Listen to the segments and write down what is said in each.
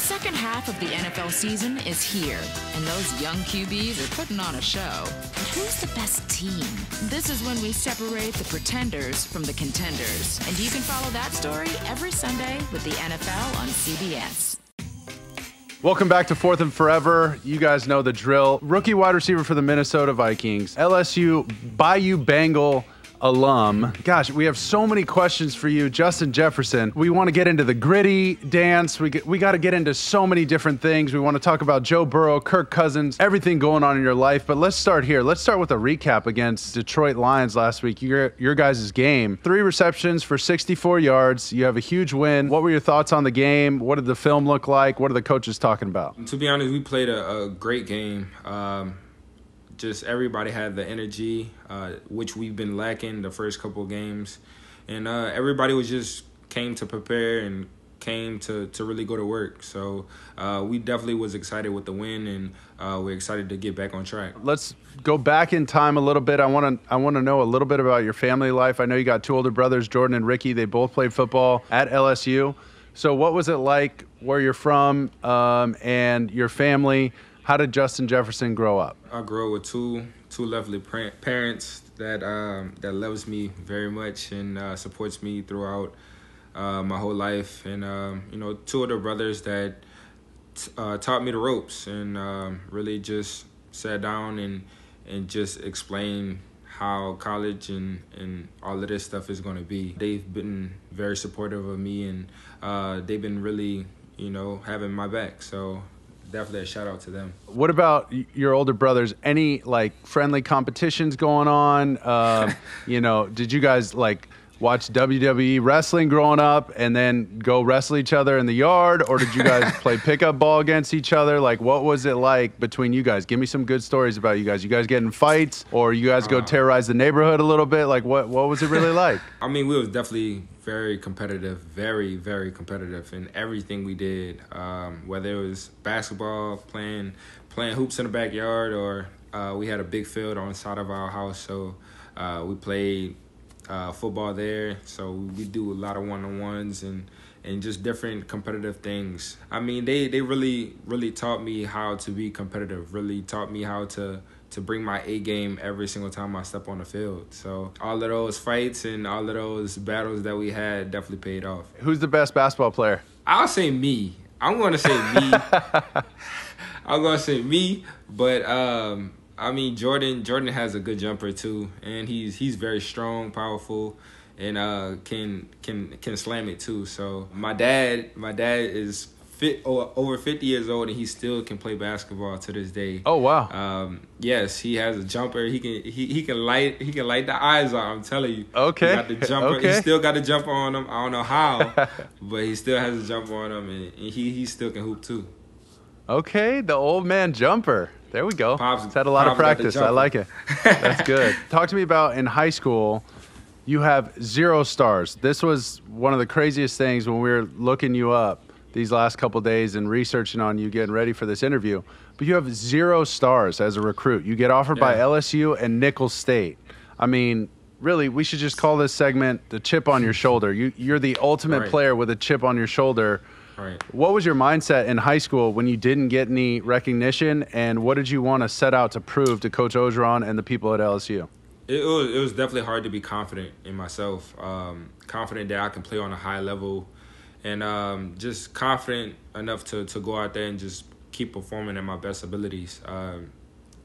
second half of the NFL season is here, and those young QBs are putting on a show. But who's the best team? This is when we separate the pretenders from the contenders. And you can follow that story every Sunday with the NFL on CBS. Welcome back to Fourth and Forever. You guys know the drill. Rookie wide receiver for the Minnesota Vikings, LSU Bayou Bengal alum. Gosh, we have so many questions for you, Justin Jefferson. We want to get into the gritty dance. We got to get into so many different things. We want to talk about Joe Burrow, Kirk Cousins, everything going on in your life. But let's start here. Let's start with a recap against Detroit Lions last week. Your guys' game. 3 receptions for 64 yards. You have a huge win. What were your thoughts on the game? What did the film look like? What are the coaches talking about? To be honest, we played a great game. Just everybody had the energy, which we've been lacking the first couple of games. And everybody came to prepare and came to really go to work. So we definitely was excited with the win, and we're excited to get back on track. Let's go back in time a little bit. I want to know a little bit about your family life. I know you got 2 older brothers, Jordan and Ricky. They both played football at LSU. So what was it like where you're from and your family? How did Justin Jefferson grow up? I grew up with two lovely parents that loves me very much and supports me throughout my whole life, and 2 older brothers that taught me the ropes and really just sat down and just explained how college and all of this stuff is going to be. They've been very supportive of me, and they've been really having my back. So definitely a shout out to them. What about your older brothers? Any friendly competitions going on? Did you guys watch WWE wrestling growing up and then go wrestle each other in the yard, or did you guys play pickup ball against each other? What was it like between you guys? Give me some good stories about you guys. You guys get in fights, or you guys go terrorize the neighborhood a little bit? What was it really like? I mean, we was definitely very competitive, very, very competitive in everything we did, whether it was basketball, playing hoops in the backyard, or we had a big field on the side of our house, so we played football there. So we do a lot of one-on-ones and just different competitive things. I mean, they really, really taught me how to be competitive, really taught me how to bring my A game every single time I step on the field. So all of those fights and all of those battles that we had definitely paid off. Who's the best basketball player? I'll say me. I'm going to say me. I'm going to say me, but I mean, Jordan has a good jumper too, and he's very strong, powerful, and can slam it too. So my dad is over 50 years old, and he still can play basketball to this day. Oh wow! Yes, he has a jumper. He can light the eyes out. I'm telling you. Okay. He got the jumper. Okay. He still got the jumper on him. I don't know how, but he still has a jumper on him, and he still can hoop too. Okay, the old man jumper. There we go. Pops, it's had a lot of practice. I like it. That's good. Talk to me about in high school. You have 0 stars. This was one of the craziest things when we were looking you up these last couple of days and researching on you, getting ready for this interview. But you have 0 stars as a recruit. You get offered by LSU and Nicholls State. I mean, really, we should just call this segment the chip on your shoulder. You're the ultimate player with a chip on your shoulder. Right. What was your mindset in high school when you didn't get any recognition, and what did you want to set out to prove to Coach Orgeron and the people at LSU? It was definitely hard to be confident in myself, confident that I can play on a high level, and just confident enough to go out there and just keep performing at my best abilities.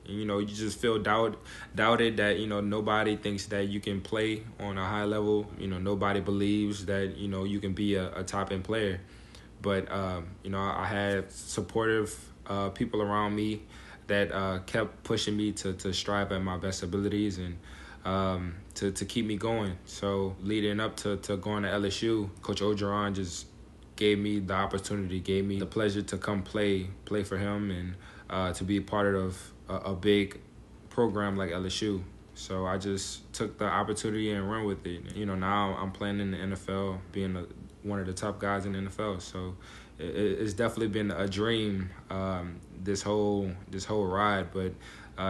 You just feel doubted that, nobody thinks that you can play on a high level. Nobody believes that, you can be a top-end player. But, I had supportive people around me that kept pushing me to strive at my best abilities and to keep me going. So leading up to going to LSU, Coach Orgeron just gave me the opportunity, gave me the pleasure to come play for him and to be part of a big program like LSU. So I just took the opportunity and run with it. Now I'm playing in the NFL, being one of the top guys in the NFL. So it's definitely been a dream this whole ride, but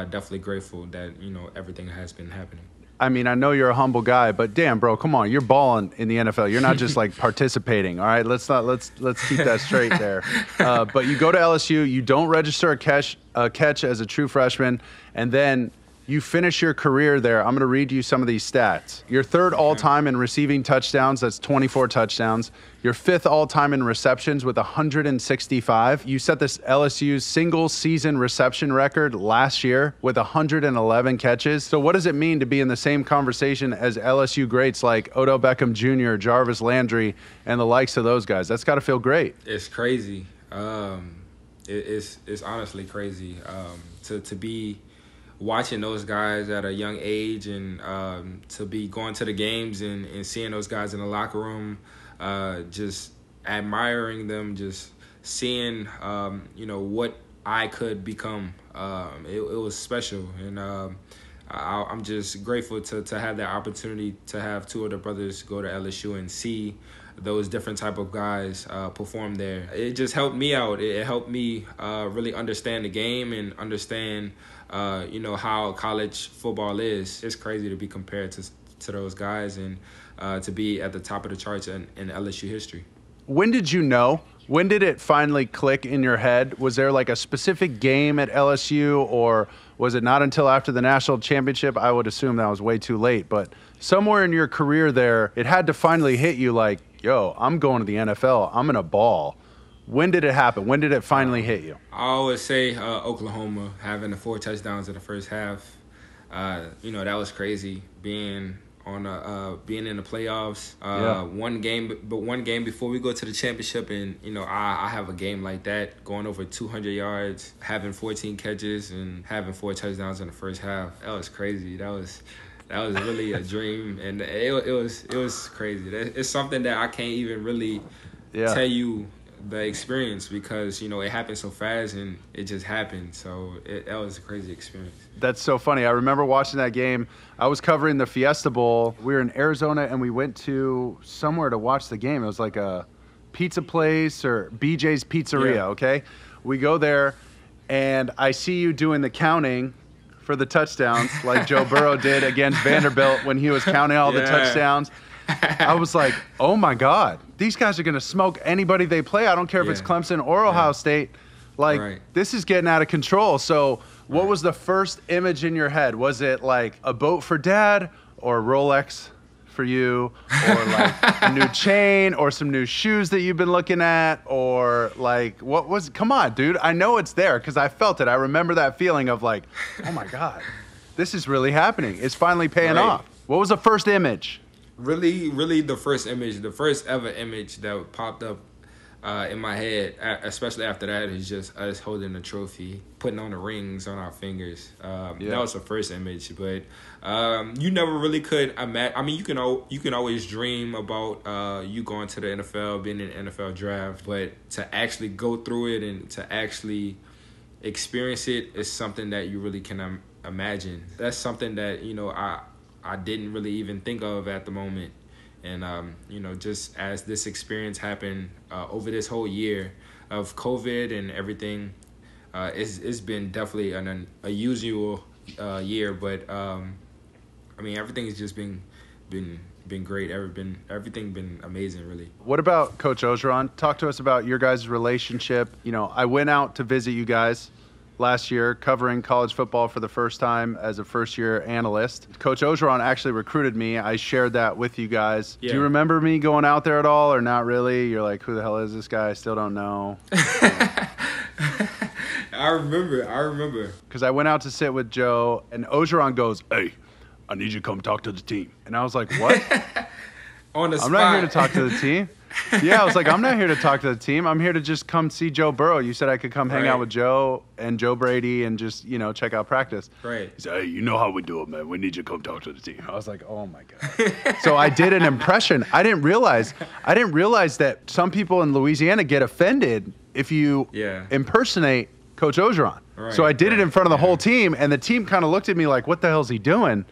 definitely grateful that everything has been happening. I mean, I know you're a humble guy, but damn, bro, come on, you're balling in the NFL. You're not just like participating. All right, let's keep that straight there. But you go to LSU, you don't register a catch as a true freshman, and then you finish your career there. I'm going to read you some of these stats. You're third all-time in receiving touchdowns. That's 24 touchdowns. You're fifth all-time in receptions with 165. You set this LSU's single-season reception record last year with 111 catches. So what does it mean to be in the same conversation as LSU greats like Odell Beckham Jr., Jarvis Landry, and the likes of those guys? That's got to feel great. It's crazy. It's honestly crazy to be watching those guys at a young age, and to be going to the games and seeing those guys in the locker room, just admiring them, just seeing what I could become. It was special, and I'm just grateful to have that opportunity to have two of the brothers go to LSU and see those different type of guys perform there. It just helped me out. It helped me really understand the game and understand how college football is. It's crazy to be compared to those guys, and to be at the top of the charts in LSU history. When did you know? When did it finally click in your head? Was there like a specific game at LSU, or was it not until after the national championship? I would assume that was way too late, but somewhere in your career there, it had to finally hit you like, yo, I'm going to the NFL. I'm going to ball. When did it happen? When did it finally hit you? I always say Oklahoma, having the 4 touchdowns in the first half. That was crazy, being in the playoffs. One game before we go to the championship, and I have a game like that, going over 200 yards, having 14 catches, and having 4 touchdowns in the first half. That was crazy. That was really a dream, and it was crazy. It's something that I can't even really tell you the experience, because it happened so fast and it just happened. So that was a crazy experience. That's so funny. I remember watching that game. I was covering the Fiesta Bowl. We were in Arizona, and we went to somewhere to watch the game. It was like a pizza place or BJ's Pizzeria. Yeah. Okay, we go there, and I see you doing the counting for the touchdowns like Joe Burrow did against Vanderbilt when he was counting all the touchdowns. I was like, oh my God, these guys are going to smoke anybody they play. I don't care if it's Clemson or Ohio State. Like, this is getting out of control. So what was the first image in your head? Was it like a boat for dad, or Rolex for you, or like a new chain, or some new shoes that you've been looking at, or like, what was, come on, dude. I know it's there because I felt it. I remember that feeling of like, oh my God, this is really happening. It's finally paying off. What was the first image? Really the first ever image that popped up in my head, especially after that, is just us holding the trophy, putting on the rings on our fingers. That was the first image, but you never really could imagine. I mean, you can always dream about you going to the NFL, being in the NFL draft, but to actually go through it and to actually experience it is something that you really can imagine. That's something that I didn't really even think of at the moment. And, just as this experience happened over this whole year of COVID and everything, it's been definitely an unusual year. But, everything has just been great. Everything been amazing, really. What about Coach Orgeron? Talk to us about your guys' relationship. I went out to visit you guys last year covering college football for the first time as a first-year analyst. Coach Orgeron actually recruited me. I shared that with you guys. Yeah. Do you remember me going out there at all, or not really? You're like, who the hell is this guy? I still don't know. I remember. Because I went out to sit with Joe, and Orgeron goes, hey, I need you to come talk to the team. And I was like, what? On the spot. I'm not here to talk to the team. Yeah, I was like, I'm not here to talk to the team. I'm here to just come see Joe Burrow. You said I could come hang out with Joe and Joe Brady and just, check out practice. Right. He said, hey, you know how we do it, man. We need you to come talk to the team. I was like, oh, my God. So I did an impression. I didn't realize that some people in Louisiana get offended if you impersonate Coach Orgeron. Right, so I did it in front of the whole team, and the team kind of looked at me like, what the hell is he doing?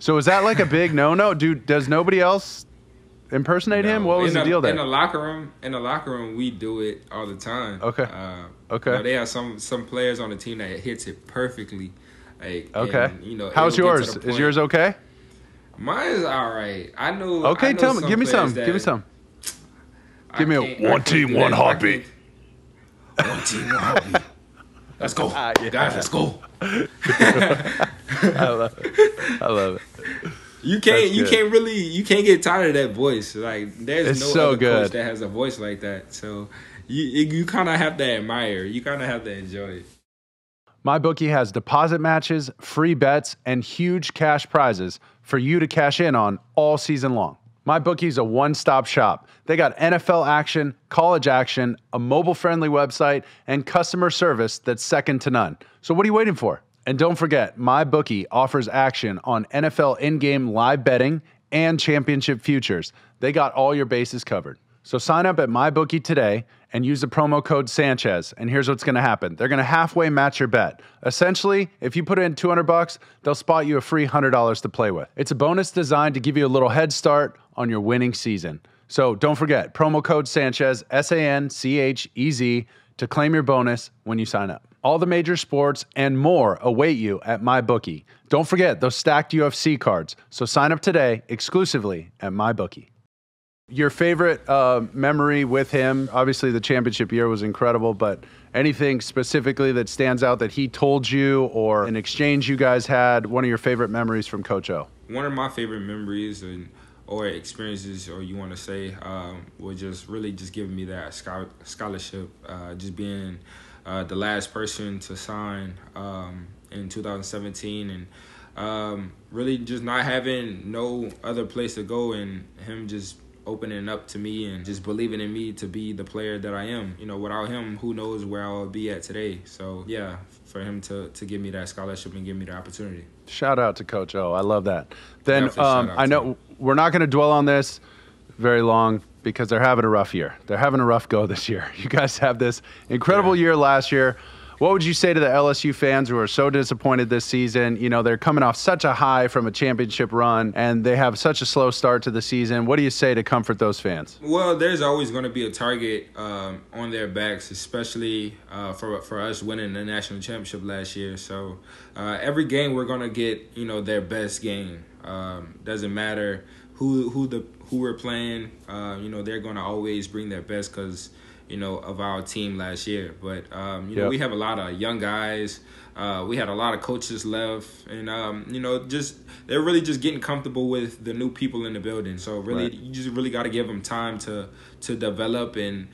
So is that like a big no-no? Dude, does nobody else impersonate him? What was the deal there? In the locker room, we do it all the time. Okay. Okay. They have some players on the team that hits it perfectly. Like, okay. And, how's yours? Is yours okay? Mine is all right. I know. Okay, I know tell me. some Give me some. players Give me some. that Give me a one team, one heartbeat. One team, one heartbeat. Let's go, Yeah. guys. Let's go. I love it. I love it. You That's good. can't get tired of that voice. Like there's It's no so other good. coach that has a voice like that. So you kind of have to admire. You kind of have to enjoy it. MyBookie has deposit matches, free bets, and huge cash prizes for you to cash in on all season long. MyBookie is a one-stop shop. They got NFL action, college action, a mobile-friendly website, and customer service that's second to none. So what are you waiting for? And don't forget, MyBookie offers action on NFL in-game live betting and championship futures. They got all your bases covered. So sign up at MyBookie today and use the promo code Sanchez. And here's what's going to happen. They're going to halfway match your bet. Essentially, if you put in $200, they'll spot you a free $100 to play with. It's a bonus designed to give you a little head start on your winning season. So don't forget, promo code Sanchez, SANCHEZ, to claim your bonus when you sign up. All the major sports and more await you at MyBookie. Don't forget those stacked UFC cards. So sign up today exclusively at MyBookie. Your favorite memory with him? Obviously, the championship year was incredible, but anything specifically that stands out that he told you or an exchange you guys had, one of your favorite memories from Coach O? One of my favorite memories or experiences, or you want to say, was just really just giving me that scholarship, just being the last person to sign in 2017, and really just not having no other place to go, and him just opening up to me and just believing in me to be the player that I am. You know, without him, who knows where I'll be at today. So, yeah, for him to give me that scholarship and give me the opportunity. Shout out to Coach O. I love that. Then I to know him. we're not going to dwell on this very long because they're having a rough year. They're having a rough go this year. You guys have this incredible year last year. What would you say to the LSU fans who are so disappointed this season? You know, they're coming off such a high from a championship run, and they have such a slow start to the season. What do you say to comfort those fans? Well, there's always going to be a target on their backs, especially for us winning the national championship last year. So every game we're going to get, you know, their best game. Doesn't matter who we're playing. You know, they're going to always bring their best because, you know, of our team last year. But, you know, we have a lot of young guys. We had a lot of coaches left. And, you know, they're really just getting comfortable with the new people in the building. So, really, you just really got to give them time to develop and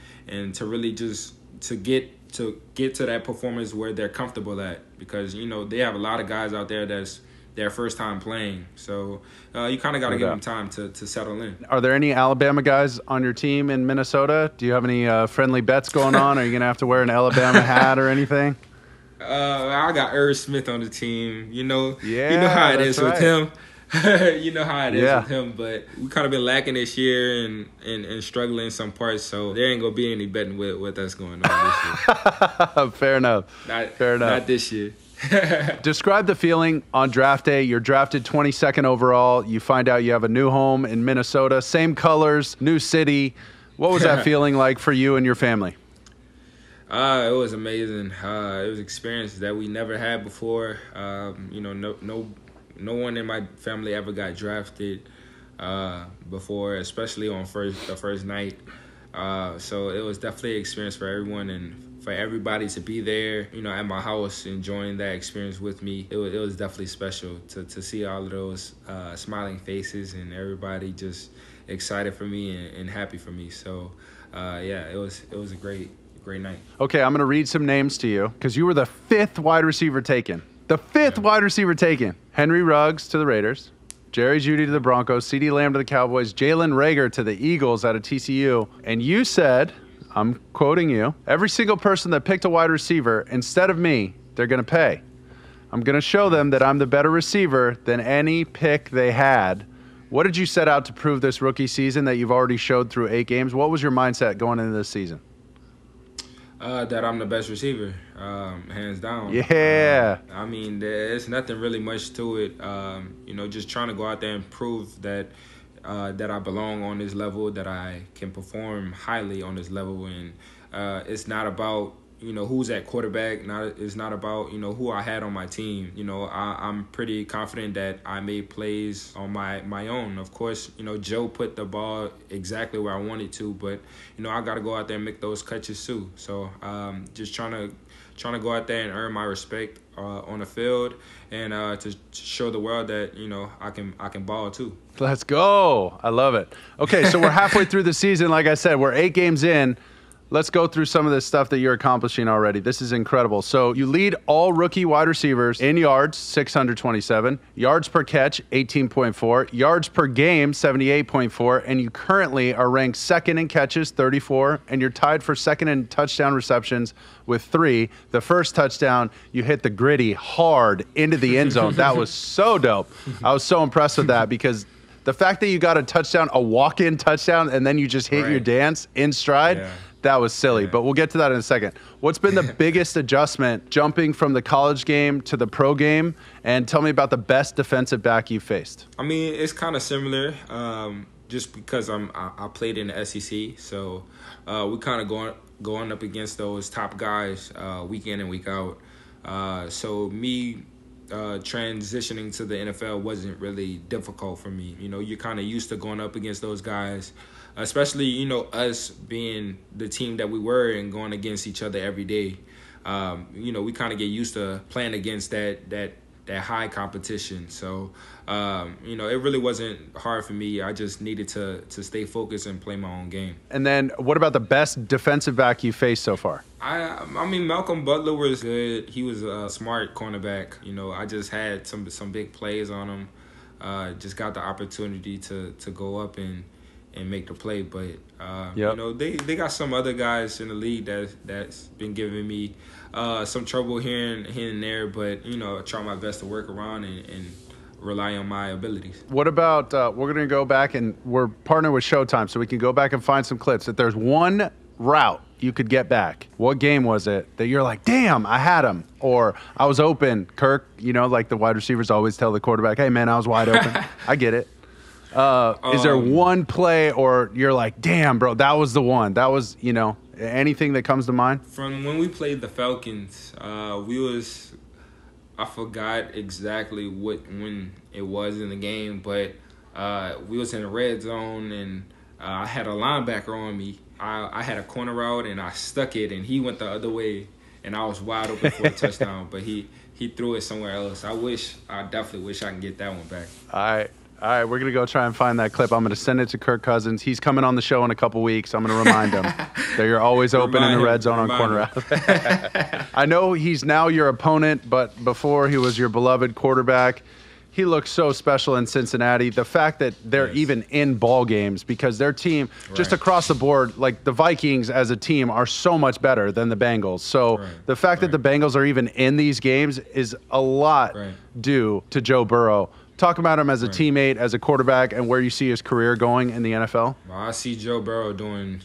to really just to get to that performance where they're comfortable at. Because, you know, they have a lot of guys out there that's their first time playing. So you kind of got to give them time to settle in. Are there any Alabama guys on your team in Minnesota? Do you have any friendly bets going on? Are you going to have to wear an Alabama hat or anything? I got Irv Smith on the team. You know how it is right. with him. You know how it is with him. But we kind of been lacking this year and struggling in some parts. So there ain't going to be any betting with us going on this year. Fair enough. Fair enough. Not this year. Describe the feeling on draft day. You're drafted 22nd overall. You find out you have a new home in Minnesota, same colors, new city. What was that feeling like for you and your family? It was amazing. It was an experience that we never had before. You know, no one in my family ever got drafted before, especially on the first night. So it was definitely an experience for everyone, and for everybody to be there, you know, at my house, enjoying that experience with me. It was definitely special to see all of those smiling faces and everybody just excited for me and happy for me. So, yeah, it was a great night. Okay, I'm going to read some names to you because you were the fifth wide receiver taken. The fifth wide receiver taken. Henry Ruggs to the Raiders. Jerry Jeudy to the Broncos. CeeDee Lamb to the Cowboys. Jalen Reagor to the Eagles out of TCU. And you said, I'm quoting you, every single person that picked a wide receiver instead of me, they're going to pay. I'm going to show them that I'm the better receiver than any pick they had. What did you set out to prove this rookie season that you've already showed through 8 games? What was your mindset going into this season? That I'm the best receiver, hands down. Yeah. I mean, there's nothing really much to it. You know, just trying to go out there and prove that I belong on this level, that I can perform highly on this level. And it's not about who's at quarterback. It's not about, who I had on my team. I'm pretty confident that I made plays on my own. Of course, Joe put the ball exactly where I wanted to, but, I got to go out there and make those catches too. So just trying to go out there and earn my respect on the field, and to show the world that, I can ball too. Let's go. I love it. Okay, so we're halfway through the season. Like I said, we're 8 games in. Let's go through some of this stuff that you're accomplishing already. This is incredible. So you lead all rookie wide receivers in yards, 627, yards per catch, 18.4, yards per game, 78.4, and you currently are ranked second in catches, 34, and you're tied for second in touchdown receptions with 3. The first touchdown, you hit the gritty hard into the end zone. That was so dope. I was so impressed with that, because the fact that you got a touchdown, a walk-in touchdown, and then you just hit your dance in stride, that was silly, but we'll get to that in a second. What's been the biggest adjustment jumping from the college game to the pro game? And tell me about the best defensive back you faced. I mean, it's kind of similar, just because I played in the SEC, so we kind of going up against those top guys week in and week out. So me transitioning to the NFL wasn't really difficult for me. You're kind of used to going up against those guys, especially, us being the team that we were and going against each other every day. We kind of get used to playing against that high competition. So, it really wasn't hard for me. I just needed to stay focused and play my own game. And then what about the best defensive back you faced so far? I mean, Malcolm Butler was good. He was a smart cornerback. I just had some big plays on him. Just got the opportunity to go up and make the play. But, they got some other guys in the league that's been giving me some trouble here and there. But, I try my best to work around and rely on my abilities. What about, we're going to go back, and we're partnered with Showtime, so we can go back and find some clips. If there's one route you could get back, what game was it that you're like, damn, I had him, or I was open? Kirk, like the wide receivers always tell the quarterback, hey, man, I was wide open. I get it. Is there one play, or you're like, damn, bro, that was the one? That was, anything that comes to mind? From when we played the Falcons, I forgot exactly when it was in the game, but we was in the red zone, and I had a linebacker on me. I had a corner route, and I stuck it, and he went the other way, and I was wide open for a touchdown, but he threw it somewhere else. I definitely wish I can get that one back. All right, we're going to go try and find that clip. I'm going to send it to Kirk Cousins. He's coming on the show in a couple weeks. I'm going to remind him that you're always open in the red zone on corner route. I know he's now your opponent, but before he was your beloved quarterback. He looks so special in Cincinnati. The fact that they're even in ball games, because their team, just across the board, like the Vikings as a team, are so much better than the Bengals. So the fact that the Bengals are even in these games is a lot due to Joe Burrow. Talk about him as a teammate, as a quarterback, and where you see his career going in the NFL. Well, I see Joe Burrow doing,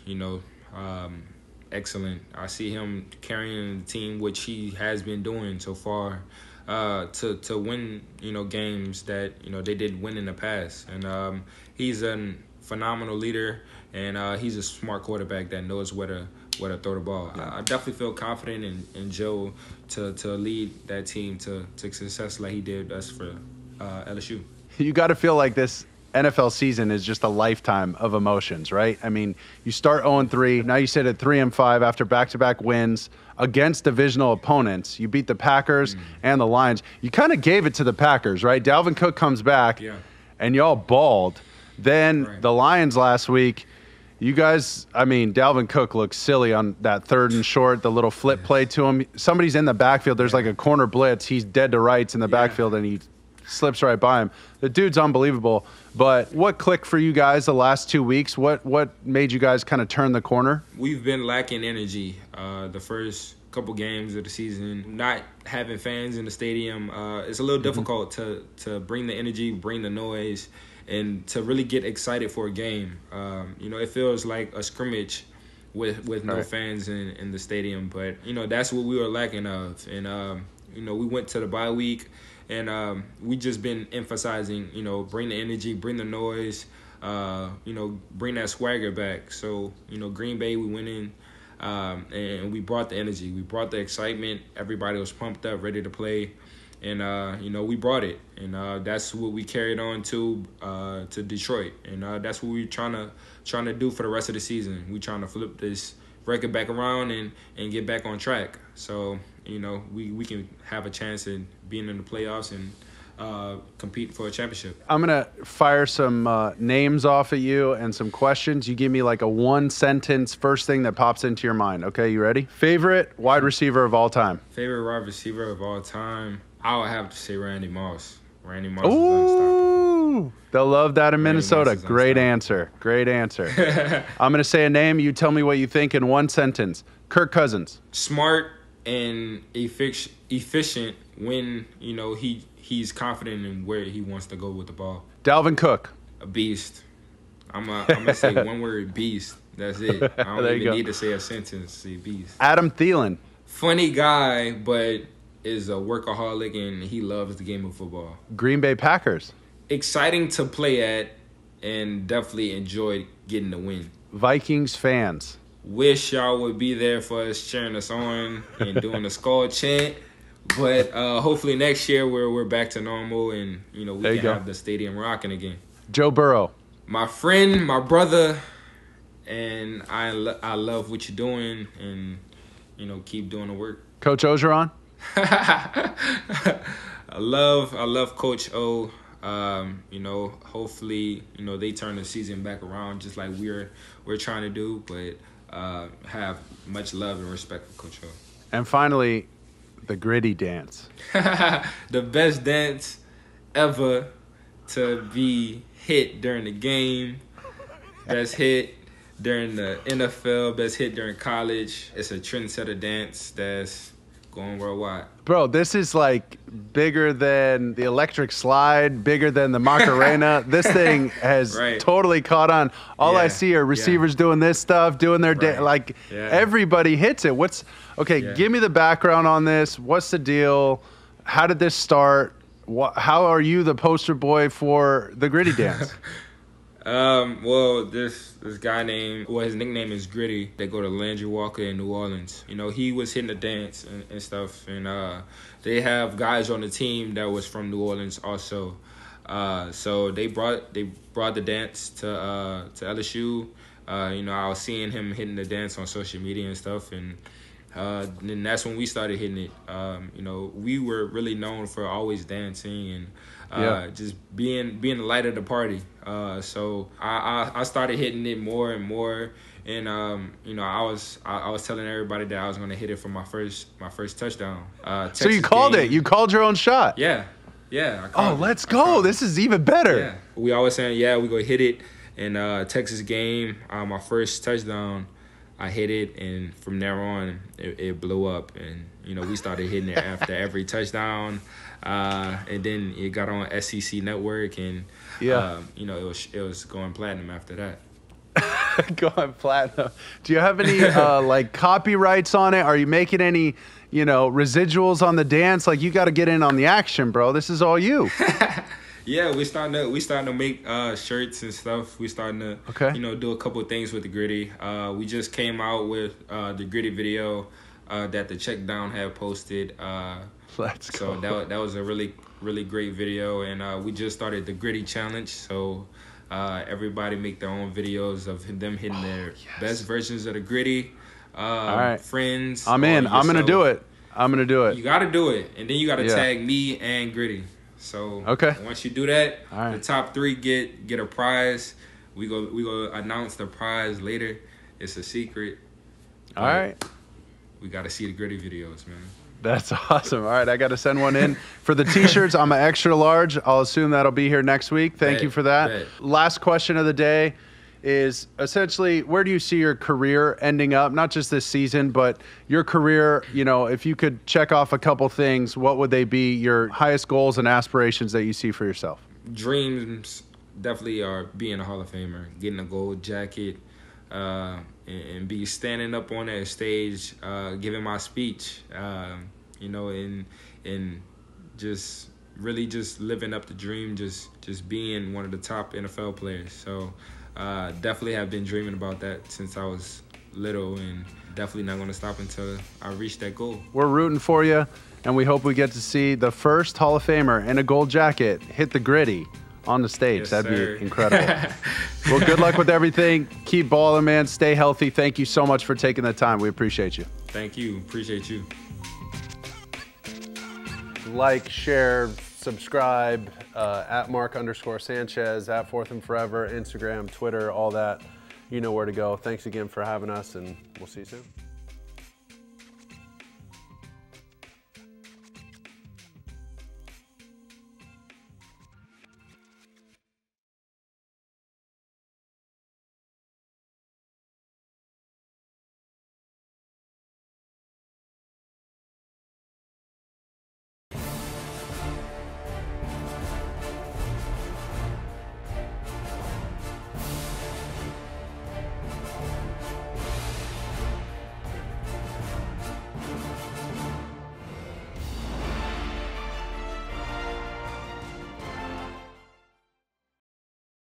excellent. I see him carrying the team, which he has been doing so far, to win, games that, they did win in the past. And he's a phenomenal leader, and he's a smart quarterback that knows where to throw the ball. I definitely feel confident in Joe to lead that team to success like he did us for LSU. You got to feel like this NFL season is just a lifetime of emotions, right? I mean, you start 0-3. Now you sit at 3-5 after back-to-back wins against divisional opponents. You beat the Packers and the Lions. You kind of gave it to the Packers, right? Dalvin Cook comes back, and y'all balled. Then the Lions last week, you guys, I mean, Dalvin Cook looks silly on that 3rd and short, the little flip play to him. Somebody's in the backfield. There's like a corner blitz. He's dead to rights in the backfield, and he slips right by him. The dude's unbelievable. But what clicked for you guys the last 2 weeks? What made you guys kind of turn the corner? We've been lacking energy the first couple games of the season. Not having fans in the stadium, it's a little difficult to bring the energy, bring the noise, and to really get excited for a game. It feels like a scrimmage with no fans in the stadium. But, that's what we were lacking of. And, we went to the bye week, and we just been emphasizing, bring the energy, bring the noise, bring that swagger back. So, Green Bay, we went in And we brought the energy. We brought the excitement. Everybody was pumped up, ready to play. And, we brought it. And that's what we carried on to Detroit. And that's what we're trying to do for the rest of the season. We're trying to flip this record back around and get back on track. So, we can have a chance at being in the playoffs and compete for a championship. I'm going to fire some names off at you and some questions. You give me like a one-sentence first thing that pops into your mind. Okay, you ready? Favorite wide receiver of all time? Favorite wide receiver of all time? I would have to say Randy Moss. Randy Moss is unstoppable. They'll love that in Minnesota. Great answer. Great answer. I'm going to say a name. You tell me what you think in one sentence. Kirk Cousins. Smart and efficient when, he's confident in where he wants to go with the ball. Dalvin Cook. A beast. I'm going to say one word, beast. That's it. I don't even need to say a sentence. Say beast. Adam Thielen. Funny guy, but is a workaholic, and he loves the game of football. Green Bay Packers. Exciting to play at, and definitely enjoyed getting the win. Vikings fans. Wish y'all would be there for us, cheering us on and doing the skull chant. But hopefully next year we're back to normal, and we can have the stadium rocking again. Joe Burrow. My friend, my brother, and I love what you're doing, and keep doing the work. Coach Ogeron. I love Coach O. Hopefully, they turn the season back around just like we're trying to do, but have much love and respect for Coach O. And finally, the gritty dance. The best dance ever to be hit during the game. Best hit during the NFL. Best hit during college. It's a trendsetter dance that's going worldwide. Bro, this is like bigger than the electric slide, bigger than the Macarena. This thing has totally caught on. All I see are receivers doing this stuff, doing their everybody hits it. Give me the background on this. What's the deal? How did this start? How are you the poster boy for the gritty dance? Well, this guy his nickname is Gritty. They go to Landry Walker in New Orleans. He was hitting the dance and stuff, and they have guys on the team that was from New Orleans also. So they brought the dance to LSU. I was seeing him hitting the dance on social media and stuff, and then that's when we started hitting it. We were really known for always dancing and just being the light of the party. So I started hitting it more and more, and I was telling everybody that I was gonna hit it for my first touchdown. So you called it. You called your own shot. Yeah. Let's go. This is even better. Yeah. We always saying, we go hit it. In Texas game, my first touchdown, I hit it, and from there on, it blew up. And, we started hitting it after every touchdown. And then it got on SEC Network, and, it was going platinum after that. Going platinum. Do you have any, copyrights on it? Are you making any, residuals on the dance? Like, you got to get in on the action, bro. This is all you. Yeah, we starting to make shirts and stuff. We starting to do a couple of things with the gritty. We just came out with the gritty video that the Check Down had posted. Let's go. So that was a really, really great video, and we just started the gritty challenge. So everybody make their own videos of them hitting their best versions of the gritty. All right, friends. I'm in. I'm gonna do it. You gotta do it, and then you gotta tag me and Gritty. So once you do that, the top 3 get a prize. We go announce the prize later. It's a secret. All right. We got to see the gritty videos, man. That's awesome. All right, I got to send one in. For the T-shirts, I'm an extra large. I'll assume that'll be here next week. Thank you for that. Last question of the day is essentially, where do you see your career ending up? Not just this season, but your career, if you could check off a couple things, what would they be, your highest goals and aspirations that you see for yourself? Dreams definitely are being a Hall of Famer, getting a gold jacket, and be standing up on that stage, giving my speech, and just really just living up the dream, just being one of the top NFL players. So definitely have been dreaming about that since I was little, and definitely not going to stop until I reach that goal. We're rooting for you, and we hope we get to see the first Hall of Famer in a gold jacket hit the gritty on the stage. Yes, That'd sir. be incredible. Well, good luck with everything. Keep balling, man. Stay healthy. Thank you so much for taking the time. We appreciate you. Thank you. Appreciate you. Like, share, subscribe, at Mark_Sanchez, at Fourth and Forever, Instagram, Twitter, all that. You know where to go. Thanks again for having us, and we'll see you soon.